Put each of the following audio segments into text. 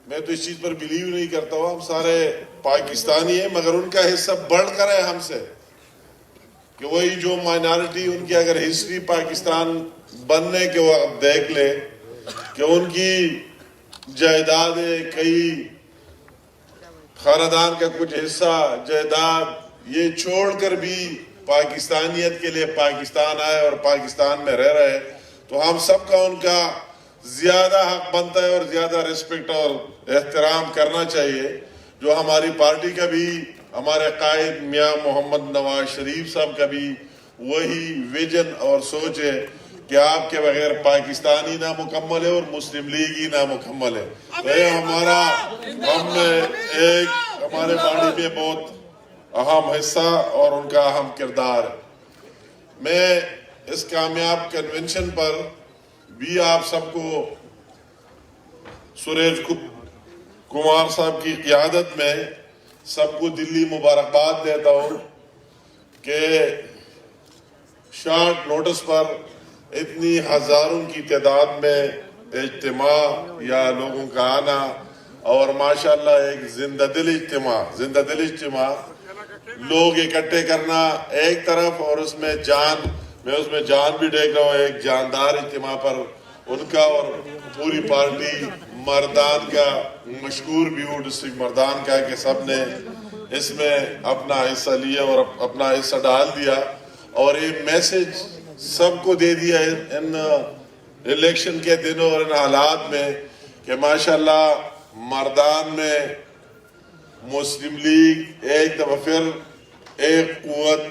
میں تو اس چیز پر بلیو نہیں کرتا ہوں. ہم سارے پاکستانی ہیں مگر ان کا حصہ بڑھ کر ہے ہم سے کہ وہی جو مائنارٹی ان کی اگر ہسٹری پاکستان بننے کے وقت دیکھ لے کہ ان کی جائیدادیں کئی خاندان کا کچھ حصہ جائیداد یہ چھوڑ کر بھی پاکستانیت کے لیے پاکستان آئے اور پاکستان میں رہ رہے تو ہم سب کا ان کا زیادہ حق بنتا ہے اور زیادہ ریسپیکٹ اور احترام کرنا چاہیے. جو ہماری پارٹی کا بھی ہمارے قائد میاں محمد نواز شریف صاحب کا بھی وہی ویژن اور سوچ ہے کہ آپ کے بغیر پاکستانی نامکمل ہے اور مسلم لیگ ہی نامکمل ہے. تو یہ ہمارا ہم ایک ہمارے پارٹی میں بہت اہم حصہ اور ان کا اہم کردار ہے. میں اس کامیاب کنونشن پر بھی آپ سب کو سریش کمار صاحب کی قیادت میں سب کو دلی مبارکباد دیتا ہوں کہ شارٹ نوٹس پر اتنی ہزاروں کی تعداد میں اجتماع یا لوگوں کا آنا اور ماشاءاللہ ایک زندہ دل اجتماع لوگ اکٹھے کرنا ایک طرف اور اس میں جان بھی دیکھ رہا ہوں ایک جاندار اجتماع پر ان کا اور پوری پارٹی مردان کا مشکور بھی ہوں ڈسٹرکٹ مردان کا کہ سب نے اس میں اپنا حصہ لیا اور اپنا حصہ ڈال دیا اور یہ میسج سب کو دے دیا ان الیکشن کے دنوں اور ان حالات میں کہ ماشاءاللہ مردان میں مسلم لیگ ایک دفعہ پھر ایک قوت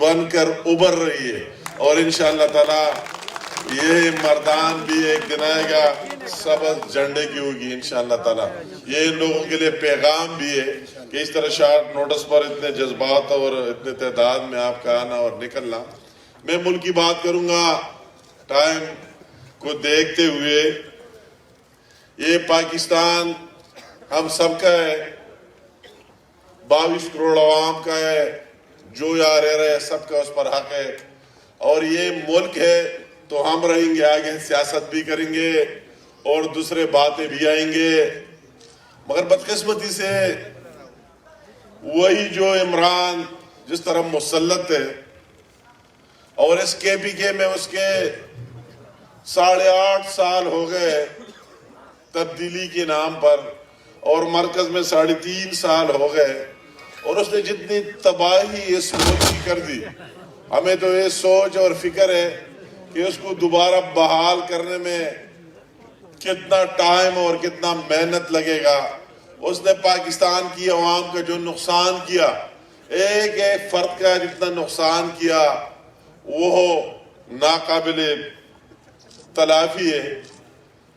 بن کر ابھر رہی ہے اور انشاءاللہ تعالی یہ مردان بھی ایک دن آئے گا سبز جھنڈے کی ہوگی انشاءاللہ تعالی. یہ ان لوگوں کے لیے پیغام بھی ہے کہ اس طرح شارٹ نوٹس پر اتنے جذبات اور اتنے تعداد میں آپ کا آنا اور نکلنا. میں ملک کی بات کروں گا ٹائم کو دیکھتے ہوئے. یہ پاکستان ہم سب کا ہے, 22 کروڑ عوام کا ہے, جو یہاں رہ رہے سب کا اس پر حق ہے اور یہ ملک ہے تو ہم رہیں گے آگے, سیاست بھی کریں گے اور دوسرے باتیں بھی آئیں گے. مگر بدقسمتی سے وہی جو عمران جس طرح مسلط ہے اور اس کے پی کے میں اس کے 8.5 سال ہو گئے تبدیلی کے نام پر اور مرکز میں 3.5 سال ہو گئے اور اس نے جتنی تباہی اس ملک کی کر دی. ہمیں تو یہ سوچ اور فکر ہے کہ اس کو دوبارہ بحال کرنے میں کتنا ٹائم اور کتنا محنت لگے گا. اس نے پاکستان کی عوام کا جو نقصان کیا, ایک ایک فرد کا جتنا نقصان کیا وہ ناقابل تلافی ہے.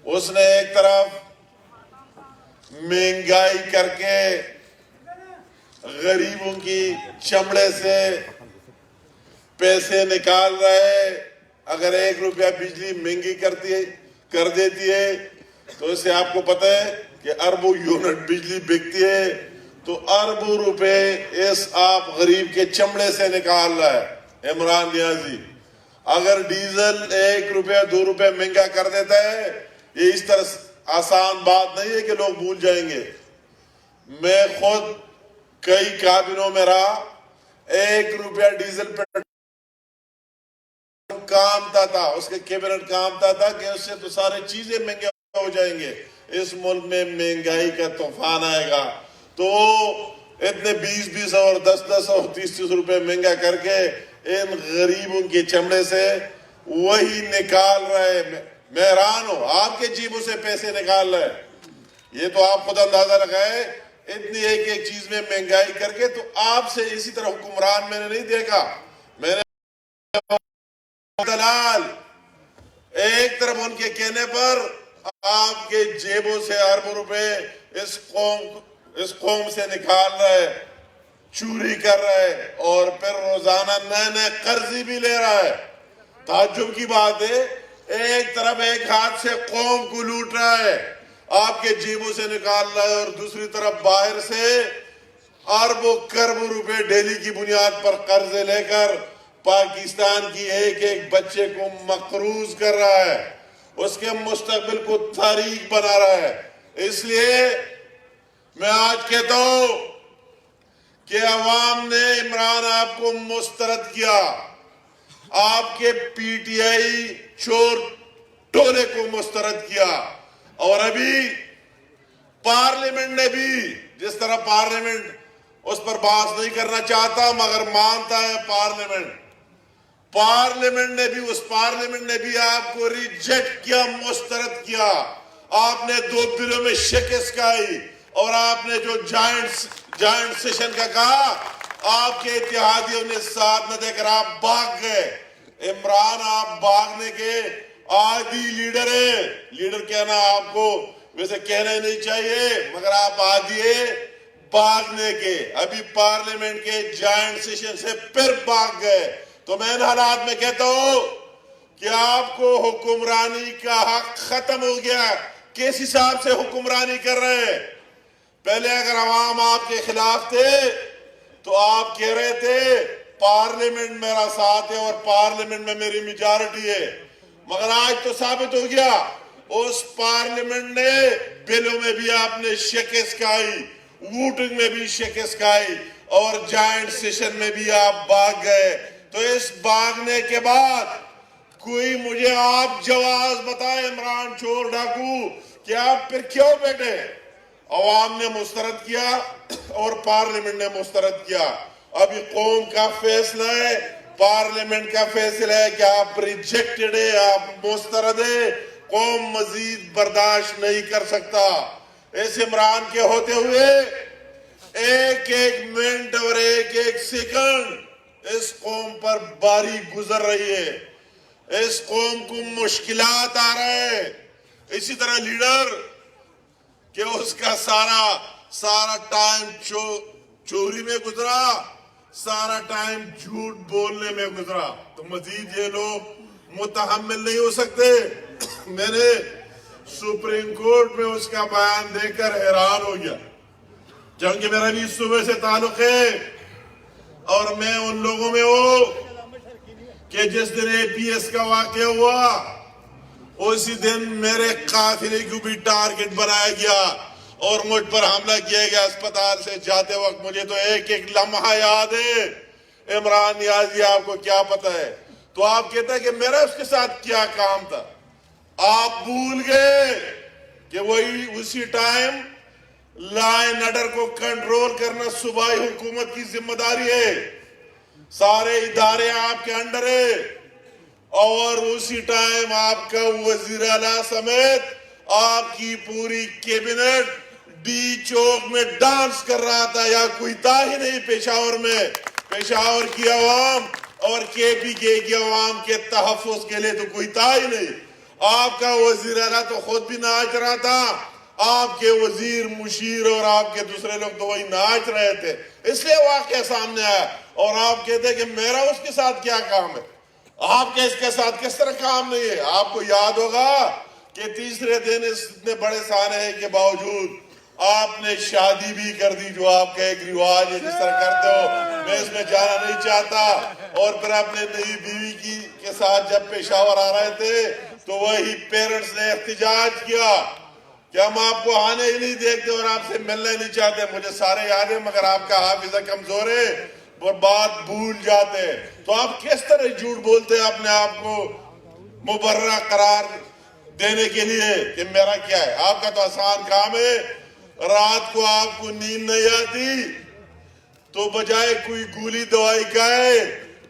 اس نے ایک طرف مہنگائی کر کے غریبوں کی چمڑے سے پیسے نکال رہے. اگر 1 روپیہ بجلی مہنگی کر دیتی ہے تو اسے آپ کو پتہ ہے کہ اربوں یونٹ بجلی بکتی ہے تو اربوں روپے اس آپ غریب کے چمڑے سے نکال رہا ہے عمران نیازی. اگر ڈیزل 1 روپیہ 2 روپے مہنگا کر دیتا ہے یہ اس طرح آسان بات نہیں ہے کہ لوگ بھول جائیں گے. میں خود کئی کابینوں میں رہا, 1 روپیہ ڈیزل پر کامتا تھا, اس کے کیبنٹ کامتا تھا کہ اس سے تو سارے چیزیں مہنگے ہو جائیں گے. اس ملک میں مہنگائی کا طوفان آئے گا تو اتنے 20 اور 10 اور 30 روپے مہنگا کر کے ان غریبوں کے چمڑے سے وہی نکال رہے. میں حیران ہوں, آپ کے جیبوں سے پیسے نکال رہے. یہ تو آپ خود اندازہ لگائے اتنی ایک چیز میں مہنگائی کر کے. تو آپ سے اسی طرح حکمران میں نے نہیں دیکھا. میں نے دلال ایک طرف ان کے کہنے پر آپ کے جیبوں سے اربوں روپے اس قوم سے نکال رہے, چوری کر رہے اور پھر روزانہ نئے قرضی بھی لے رہا ہے. تعجب کی بات ہے, ایک طرف ایک ہاتھ سے قوم کو لوٹ رہا ہے, آپ کے جیبوں سے نکال رہا ہے, اور دوسری طرف باہر سے اربوں کربوں روپے ڈیلی کی بنیاد پر قرضے لے کر پاکستان کی ایک بچے کو مقروض کر رہا ہے. اس کے مستقبل کو تاریخ بنا رہا ہے. اس لیے میں آج کہتا ہوں کہ عوام نے عمران آپ کو مسترد کیا، آپ کے پی ٹی آئی چور ٹولے کو مسترد کیا، اور ابھی پارلیمنٹ نے بھی، جس طرح پارلیمنٹ اس پر بحث نہیں کرنا چاہتا مگر مانتا ہے پارلیمنٹ نے بھی آپ کو ریجیکٹ کیا، مسترد کیا. آپ نے 2 بلوں میں شکست کھائی، اور آپ نے جو جائنٹ سیشن کا کہا، آپ کے اتحادیوں نے ساتھ نہ دے کر آپ بھاگ گئے. عمران آپ بھاگنے کے عادی لیڈر ہیں. لیڈر کہنا آپ کو ویسے کہنا ہی نہیں چاہیے، مگر آپ عادی ہیں بھاگنے کے. ابھی پارلیمنٹ کے جائنٹ سیشن سے پھر بھاگ گئے. تو میں ان حالات میں کہتا ہوں کہ آپ کو حکمرانی کا حق ختم ہو گیا. کس حساب سے حکمرانی کر رہے ہیں؟ پہلے اگر عوام آپ کے خلاف تھے تو آپ کہہ رہے تھے پارلیمنٹ میرا ساتھ ہے اور پارلیمنٹ میں میری میجارٹی ہے. مگر آج تو ثابت ہو گیا اس پارلیمنٹ نے بلوں میں بھی آپ نے شکست کھائی، ووٹنگ میں بھی شکست کھائی، اور جائنٹ سیشن میں بھی آپ بھاگ گئے. تو اس بھاگنے کے بعد کوئی مجھے آپ جواز بتائے عمران چور ڈاکو کہ آپ پھر کیوں بیٹھے؟ عوام نے مسترد کیا اور پارلیمنٹ نے مسترد کیا. ابھی قوم کا فیصلہ ہے، پارلیمنٹ کا فیصلہ ہے کہ آپ ریجیکٹڈ ہے، آپ مسترد ہے. قوم مزید برداشت نہیں کر سکتا. اس عمران کے ہوتے ہوئے ایک ایک منٹ اور ایک ایک سیکنڈ اس قوم پر باری گزر رہی ہے. اس قوم کو مشکلات آ رہے ہیں. اسی طرح لیڈر کہ اس کا سارا ٹائم چوری میں گزرا، سارا ٹائم جھوٹ بولنے میں گزرا. تو مزید یہ لوگ متحمل نہیں ہو سکتے. میں نے سپریم کورٹ میں اس کا بیان دے کر حیران ہو گیا، کیونکہ میرا بھی صبح سے تعلق ہے اور میں ان لوگوں میں ہوں کہ جس دن اے پی ایس کا واقعہ ہوا اسی دن میرے قافلے کو بھی ٹارگٹ بنایا گیا اور مجھ پر حملہ کیا گیا. اسپتال سے جاتے وقت مجھے تو ایک ایک لمحہ یاد ہے. عمران نیازی آپ کو کیا پتا ہے؟ تو آپ کہتے ہیں کہ میرا اس کے ساتھ کیا کام تھا. آپ بھول گئے کہ وہی اسی ٹائم لا اینڈ آرڈر کو کنٹرول کرنا صوبائی حکومت کی ذمہ داری ہے. سارے ادارے آپ کے انڈر ہے، اور اسی ٹائم آپ کا وزیر اعلیٰ سمیت آپ کی پوری کیبنٹ ڈی چوک میں ڈانس کر رہا تھا. یا کوئی تھا ہی نہیں پشاور میں. پشاور کی عوام اور کے پی کے کی عوام کے تحفظ کے لیے تو کوئی تھا ہی نہیں. آپ کا وزیر اعلیٰ تو خود بھی ناچ رہا تھا، آپ کے وزیر مشیر اور آپ کے دوسرے لوگ تو وہی ناچ رہے تھے. اس لیے واقعہ سامنے آیا اور آپ کہتے ہیں کہ میرا اس کے ساتھ کیا کام ہے. آپ کے اس کے ساتھ کس طرح کام نہیں ہے؟ آپ کو یاد ہوگا کہ تیسرے دن اتنے بڑے سانحے کے باوجود آپ نے شادی بھی کر دی، جو آپ کا ایک رواج ہے جس طرح کرتے ہو. میں اس میں جانا نہیں چاہتا. اور پھر اپنے نئی بیوی کے ساتھ جب پشاور آ رہے تھے تو وہی پیرنٹس نے احتجاج کیا کہ ہم آپ کو آنے ہی نہیں دیکھتے اور آپ سے ملنا ہی نہیں چاہتے. مجھے سارے یاد ہے مگر آپ کا حافظہ کمزور ہے اور بات بھول جاتے. تو آپ کس طرح جھوٹ بولتے ہیں اپنے آپ کو مبررہ قرار دینے کے لیے کہ میرا کیا ہے؟ آپ کا تو آسان کام ہے. رات کو آپ کو نیند نہیں آتی تو بجائے کوئی گولی دوائی کھائے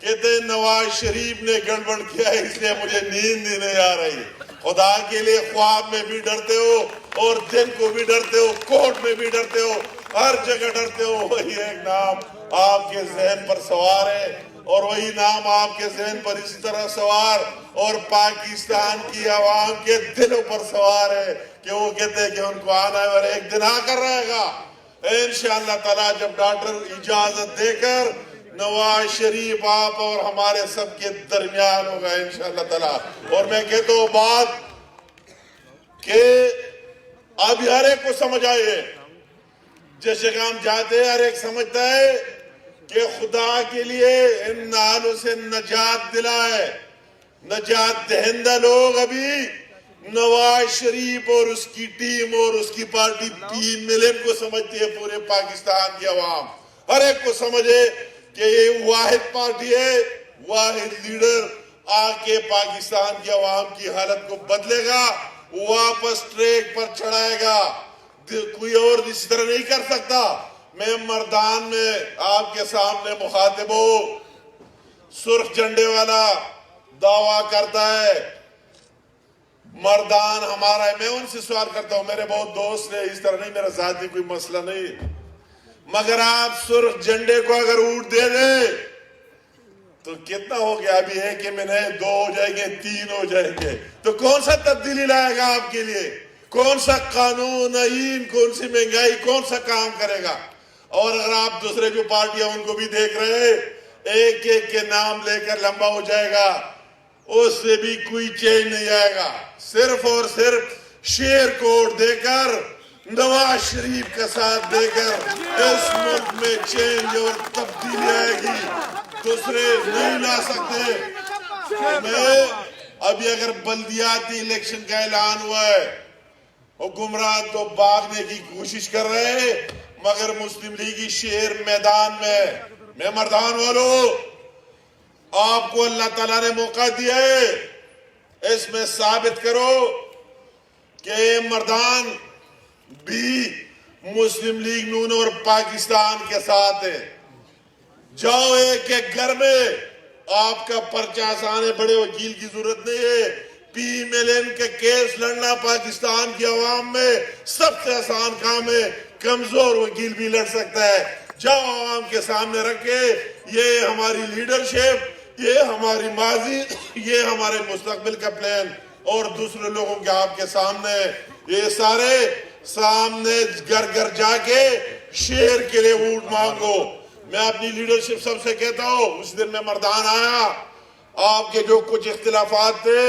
کہتے ہیں نواز شریف نے گڑبڑ کیا ہے اس لیے مجھے نیند ہی نہیں آ رہی. خدا کے لیے خواب میں بھی ڈرتے ہو اور دن کو بھی ڈرتے ہو، کورٹ میں بھی ڈرتے ہو، ہر جگہ ڈرتے ہو. وہی ایک نام آپ کے ذہن پر سوار ہے اور وہی نام آپ کے ذہن پر اسی طرح سوار اور پاکستان کی عوام کے دلوں پر سوار ہے کہ وہ کہتے ہیں کہ ان کو آنا ہے اور ایک دن آ کر رہے گا انشاءاللہ تعالیٰ جب ڈاکٹر اجازت دے کر نواز شریف آپ اور ہمارے سب کے درمیان ہوگا انشاءاللہ تعالیٰ. اور میں کہتا ہوں بات کہ اب ہر ایک کو سمجھ آئے، جس جگہ ہم جاتے ہیں ہر ایک سمجھتا ہے کہ خدا کے لیے ان نالوں سے نجات دلائے. نجات دہندہ لوگ ابھی نواز شریف اور اس کی ٹیم اور اس کی پارٹی 3 ملین کو سمجھتی ہے، پورے پاکستان کی عوام ہر ایک کو سمجھے کہ یہ واحد پارٹی ہے، واحد لیڈر آ کے پاکستان کی عوام کی حالت کو بدلے گا، واپس ٹریک پر چڑھائے گا، کوئی اور اسی طرح نہیں کر سکتا۔ میں مردان میں آپ کے سامنے مخاطب ہوں، سرخ جھنڈے والا دعویٰ کرتا ہے مردان ہمارا ہے، میں ان سے سوال کرتا ہوں، میرے بہت دوست ہیں، اس طرح نہیں، میرا ذاتی کوئی مسئلہ نہیں، مگر آپ سرخ جھنڈے کو اگر اونٹ دے دیں تو کتنا ہو گیا؟ ابھی 1 مہینے 2 ہو جائیں گے، 3 ہو جائیں گے، تو کون سا تبدیلی لائے گا آپ کے لیے؟ کون سا قانون آئین، کون سی مہنگائی، کون سا کام کرے گا؟ اور اگر آپ دوسرے جو پارٹیاں ان کو بھی دیکھ رہے ہیں، ایک ایک کے نام لے کر لمبا ہو جائے گا، اس سے بھی کوئی چینج نہیں آئے گا، صرف اور صرف شیر کوڈ دے کر، نواز شریف کا ساتھ دے کر اس ملک میں چینج اور تبدیلی آئے گی، دوسرے نہیں لا سکتے۔ میں ابھی اگر بلدیاتی الیکشن کا اعلان ہوا ہے، حکمران تو بھاگنے کی کوشش کر رہے ہیں، مگر مسلم لیگی شیر میدان میں مردان والوں، آپ کو اللہ تعالیٰ نے موقع دیا ہے، اس میں ثابت کرو کہ مردان بھی مسلم لیگ نون اور پاکستان کے ساتھ ہے۔ جاؤ ایک ایک گھر میں، آپ کا پرچہ آسان ہے، بڑے وکیل کی ضرورت نہیں ہے، پی ملین کے کیس لڑنا پاکستان کی عوام میں سب سے آسان کام ہے، کمزور وکیل بھی لڑ سکتا ہے۔ جاؤ عوام کے سامنے رکھے، یہ ہماری لیڈرشپ، یہ ہماری ماضی، یہ ہمارے مستقبل کا پلان، اور دوسرے لوگوں کے آپ کے سامنے، یہ سارے سامنے گھر گھر جا کے شیر کے لیے ووٹ مانگو۔ میں اپنی لیڈرشپ سب سے کہتا ہوں، اس دن میں مردان آیا، آپ کے جو کچھ اختلافات تھے،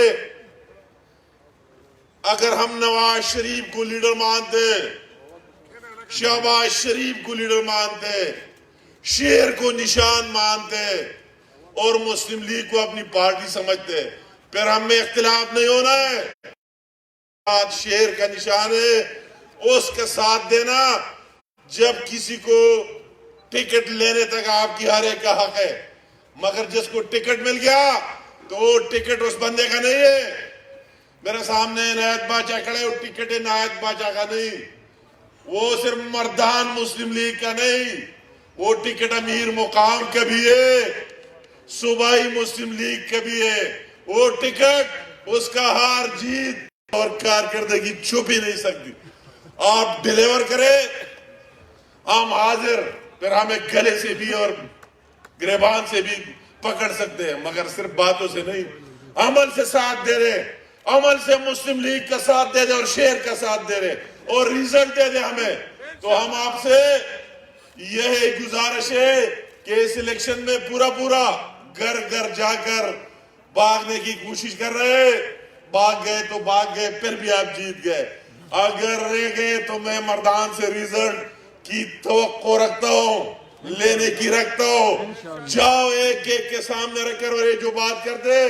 اگر ہم نواز شریف کو لیڈر مانتے، شہباز شریف کو لیڈر مانتے، شیر کو نشان مانتے اور مسلم لیگ کو اپنی پارٹی سمجھتے، پھر ہم میں اختلاف نہیں ہونا ہے۔ شیر کا نشان ہے، اس کا ساتھ دینا، جب کسی کو ٹکٹ لینے تک آپ کی ہر ایک کا حق ہے، مگر جس کو ٹکٹ مل گیا تو وہ ٹکٹ اس بندے کا نہیں ہے۔ میرے سامنے عنایت باچا کھڑے، وہ ٹکٹ عنایت باچا کا نہیں، وہ صرف مردان مسلم لیگ کا نہیں، وہ ٹکٹ امیر مقام کا بھی ہے، صوبائی مسلم لیگ کا بھی ہے، وہ ٹکٹ اس کا ہار جیت اور کارکردگی چھپ ہی نہیں سکتی۔ آپ ڈیلیور کرے، ہم حاضر، پھر ہمیں گلے سے بھی اور گریبان سے بھی پکڑ سکتے ہیں، مگر صرف باتوں سے نہیں، عمل سے ساتھ دے رہے، عمل سے مسلم لیگ کا ساتھ دے دے اور شیر کا ساتھ دے رہے اور ریزلٹ دے دے ہمیں۔ تو ہم آپ سے یہ گزارش ہے کہ اس الیکشن میں پورا گھر گھر جا کر بھاگنے کی کوشش کر رہے، بھاگ گئے تو بھاگ گئے، پھر بھی آپ جیت گئے، اگر رہ گئے تو میں مردان سے ریزلٹ کی توقع رکھتا ہوں، لینے کی رکھتا ہوں۔ جاؤ ایک ایک کے سامنے رکھ کر، اور یہ جو بات کرتے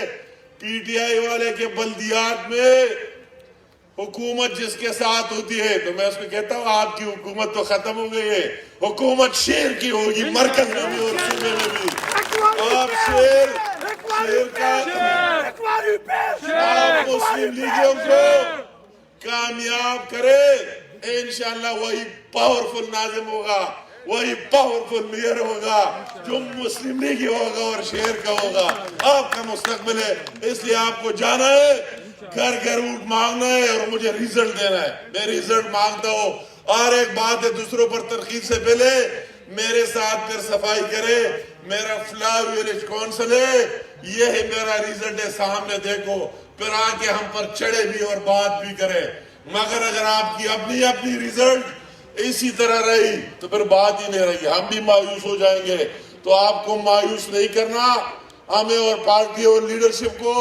پی ٹی آئی والے کے بلدیات میں حکومت جس کے ساتھ ہوتی ہے، تو میں اس کو کہتا ہوں آپ کی حکومت تو ختم ہو گئی ہے، حکومت شیر کی ہوگی، مرکز میں بھی اور صوبے میں بھی۔ آپ شیر کا، آپ مسلم لیگیوں کو کامیاب کرے، انشاءاللہ وہی پاورفل ناظم ہوگا، وہی پاورفل میئر ہوگا جو مسلم لیگی ہوگا اور شیر کا ہوگا۔ آپ کا مستقبل ہے، اس لیے آپ کو جانا ہے، گھر گھر ووٹ مانگنا ہے اور مجھے ریزلٹ دینا ہے۔ میں ریزلٹ مانگتا ہوں، اور ایک بات ہے، دوسروں پر تنقید سے پہلے میرے ساتھ پھر صفائی کرے، میرا فلاح ویلیج کونسل ہے، یہ ہے میرا ریزلٹ ہے، سامنے دیکھو، پھر آ کے ہم پر چڑھے بھی اور بات بھی کرے۔ مگر اگر آپ کی اپنی ریزلٹ اسی طرح رہی تو پھر بات ہی نہیں رہی، ہم بھی مایوس ہو جائیں گے۔ تو آپ کو مایوس نہیں کرنا، ہمیں اور پارٹی اور لیڈرشپ کو۔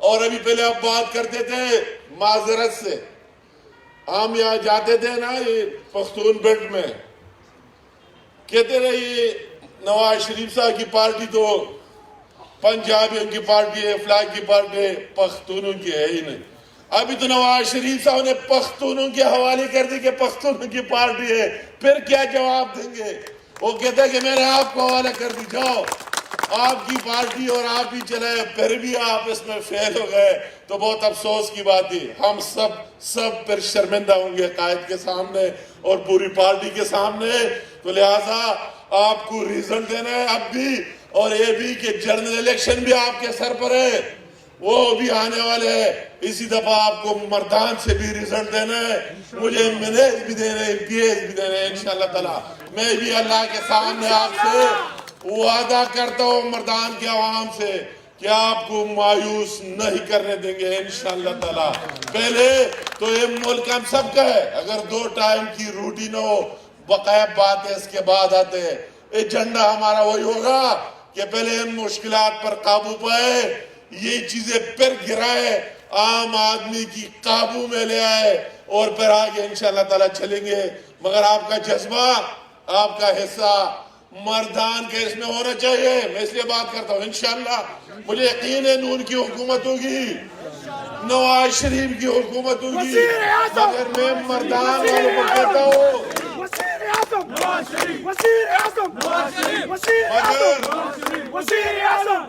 اور ابھی پہلے آپ بات کرتے تھے معذرت سے، ہم یہاں جاتے تھے نا یہ پختون بیلٹ میں، کہتے رہے یہ نواز شریف صاحب کی پارٹی تو پنجابیوں کی پارٹی ہے، فلاح کی پارٹی ہے، پختونوں کی ہے ہی نہیں۔ ابھی تو نواز شریف صاحب نے پختونوں کے حوالے کر دی کہ پختونوں کی پارٹی ہے، پھر کیا جواب دیں گے؟ وہ کہتا ہے کہ میں نے آپ کو حوالہ کر دی، جاؤ آپ کی پارٹی اور آپ ہی چلائے، پھر بھی آپ اس میں فیل ہو گئے تو بہت افسوس کی بات ہے۔ ہم سب پھر شرمندہ ہوں گے قائد کے سامنے اور پوری پارٹی کے سامنے۔ تو لہٰذا آپ کو ریزن دینا ہے اب بھی، اور یہ بھی کہ جنرل الیکشن بھی آپ کے سر پر ہے، وہ بھی آنے والے ہیں۔ اسی دفعہ آپ کو مردان سے بھی ریزلٹ دینا ہے، مجھے منیج بھی دینا ہے، MPs بھی دینا ہے انشاءاللہ تعالی۔ میں بھی اللہ کے سامنے آپ سے وعدہ کرتا ہوں مردان کے عوام سے کہ آپ کو مایوس نہیں کرنے دیں گے انشاءاللہ تعالی۔ پہلے تو یہ ملک ہم سب کا ہے، اگر 2 ٹائم کی روٹی نہ ہو بقایا بات ہے، اس کے بعد آتے ہیں۔ ایجنڈا ہمارا وہی ہوگا کہ پہلے ان مشکلات پر قابو پائے، یہ چیزیں پھر گرائے، عام آدمی کی قابو میں لے آئے، اور پھر آگے انشاءاللہ تعالیٰ چلیں گے۔ مگر آپ کا جذبہ، آپ کا حصہ مردان کے اس میں ہونا چاہیے۔ میں اس لیے بات کرتا ہوں انشاءاللہ مجھے یقین ہے نون کی حکومت ہوگی، نواز شریف کی حکومت ہوگی، مگر میں مردان والوں کو کہتا ہوں وزیر اعظم نواز شریف، وزیر اعظم نواز شریف، وزیر اعظم، وزیر اعظم،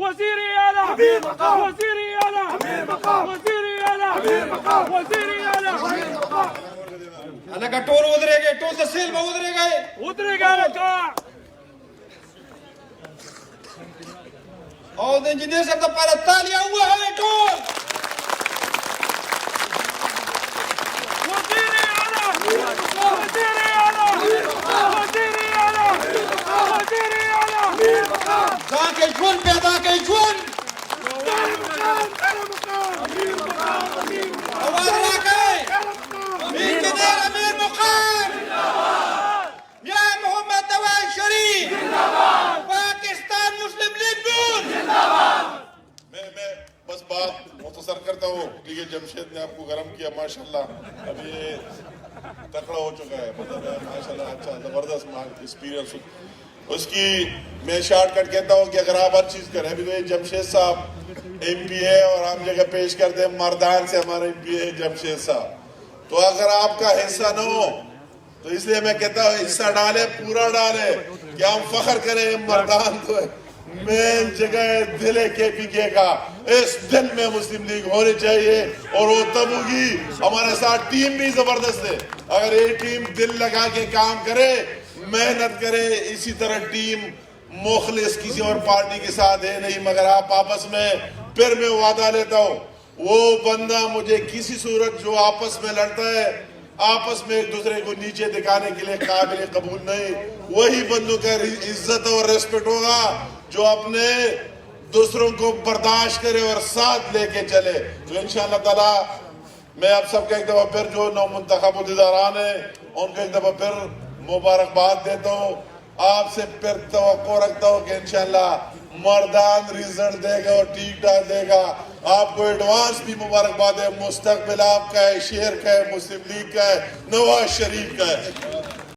وزیر اعلیٰ، امیر مقام، وزیر اعلیٰ، امیر مقام، وزیر اعلیٰ، امیر مقام، وزیر اعلیٰ، امیر مقام۔ لکه ټول ودرېږي، ټول د سیل به ودرېږي، ودرېږه لکه او د انجینر صاحب دپاره تالیه ووهئ ټول. وزیر اعلیٰ، وزیر اعلیٰ، وزیر اعلیٰ، وزیر اعلیٰ، امیر مقام، ځان کې ژوند پیدا کوي، ژوند امیر مقام، امیر مقام، امیر مقام، اواز راکړئ. امیر انجینر امیر مقام، یا محمد نواز شریف، پاکستان مسلم لیگ نون. میں بس بات مختصر کرتا ہوں کیونکہ جمشید نے آپ کو گرم کیا ماشاءاللہ، اب یہ تکڑا ہو چکا ہے، مطلب ہے ماشاءاللہ اچھا زبردست ایکسپیرینس اس کی۔ میں شارٹ کٹ کہتا ہوں کہ اگر آپ ہر چیز کریں، ابھی تو یہ جمشید صاحب MP ہے اور ہم جگہ پیش کرتے ہیں مردان سے ہمارا MP ہے جمشید صاحب، تو اگر آپ کا حصہ نہ ہو تو اس لیے میں کہتا ہوں حصہ ڈالے، پورا ڈالے کہ ہم فخر کریں مردان تو مین جگہ ہے، دل ہے KPK کا، اس دل میں مسلم لیگ ہونی چاہیے اور وہ تب ہوگی۔ ہمارے ساتھ ٹیم بھی زبردست ہے، اگر یہ ٹیم دل لگا کے کام کرے، محنت کرے، اسی طرح ٹیم مخلص کسی اور پارٹی کے ساتھ ہے نہیں، مگر آپ آپس میں، پھر میں وعدہ لیتا ہوں وہ بندہ مجھے کسی صورت جو آپس میں لڑتا ہے، آپس میں ایک دوسرے کو نیچے دکھانے کے لیے قابل قبول نہیں، وہی بندوں کا عزت اور ریسپیکٹ ہوگا جو اپنے دوسروں کو برداشت کرے اور ساتھ لے کے چلے۔ تو انشاءاللہ تعالیٰ میں آپ سب کا ایک دفعہ پھر جو نو منتخب عہدیداران ہیں ان کو ایک دفعہ پھر مبارکباد دیتا ہوں، آپ سے پھر توقع رکھتا ہوں کہ انشاءاللہ مردان ریزلٹ دے گا اور ٹھیک ٹھاک دے گا۔ آپ کو ایڈوانس بھی مبارکباد ہے، مستقبل آپ کا ہے، شہر کا ہے، مسلم لیگ کا ہے، نواز شریف کا ہے۔